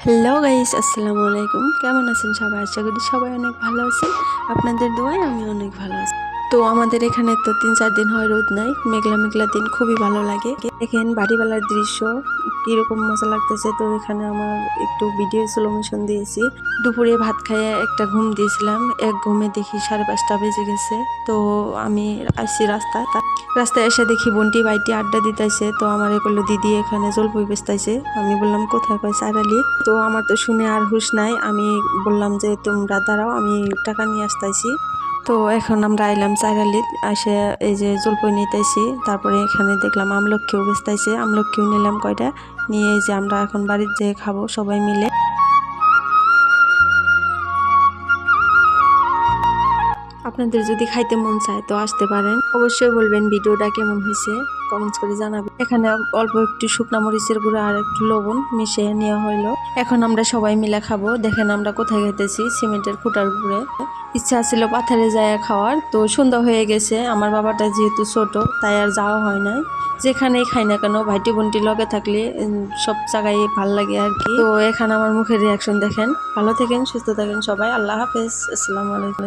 Hello guys, আসসালামু আলাইকুম। কেমন আছেন সবাই? আশা করি সবাই অনেক ভালো আছেন। আপনাদের দোয়ায় আমি অনেক ভালো আছি। তো আমাদের এখানে তো 3-4 দিন হয় রোদ নাই, মেঘলা মেঘলা দিন, খুবই ভালো লাগে। দেখেন বাড়িওয়ালার দৃশ্য কিরকম মজা লাগতেছে। তো এখানে আমার একটু ভিডিও স্লো মোশন দিয়েছি। দুপুরে ভাত খাইয়ে একটা ঘুম দিয়েছিলাম, এক ঘুমে দেখি 5:30 বেজে গেছে। তো আমি আসছি রাস্তায় এসে দেখি বন্টি বাইটি আড্ডা দিতেছে। তো আমার বললো দিদি এখানে জলপাই বেচতেছে। আমি বললাম কোথায়? কয় চারালি। তো আমার তো শুনে আর হুঁশ নাই। আমি বললাম যে তোমরা দাঁড়াও, আমি টাকা নিয়ে আসতেছি। তো এখন আমরা আইলাম চারালিত, আসে এই যে জলপাই নিতেছি। তারপরে এখানে দেখলাম আমলক্ষীও বেচতেছে, আমলক্ষীও নিলাম কয়টা, নিয়ে এই যে আমরা এখন বাড়িতে যেয়ে খাবো সবাই মিলে। আপনাদের যদি খাইতে মন চায় তো আসতে পারেন। অবশ্যই বলবেন ভিডিওটা কেমন হয়েছে, কমেন্টস করে জানাবেন। এখানে অল্প একটু শুকনা মরিচের গুঁড়া আর একটু লবণ মিশিয়ে নেওয়া হইলো। এখন আমরা সবাই মিলে খাবো। দেখেন আমরা কোথায় খেতেছি, সিমেন্টের খুঁটার উপরে। ইচ্ছা ছিল পাথারে যায় খাওয়ার, তো সন্ধ্যা হয়ে গেছে। আমার বাবাটা যেহেতু ছোট, তাই আর যাওয়া হয় নাই। যেখানেই খাই না কেন ভাইটি বোনটি লগে থাকলে সব জায়গায় ভাল লাগে আর কি। তো এখানে আমার মুখের রিয়াকশন দেখেন। ভালো থাকেন, সুস্থ থাকেন সবাই। আল্লাহ হাফেজ, আসসালামু আলাইকুম।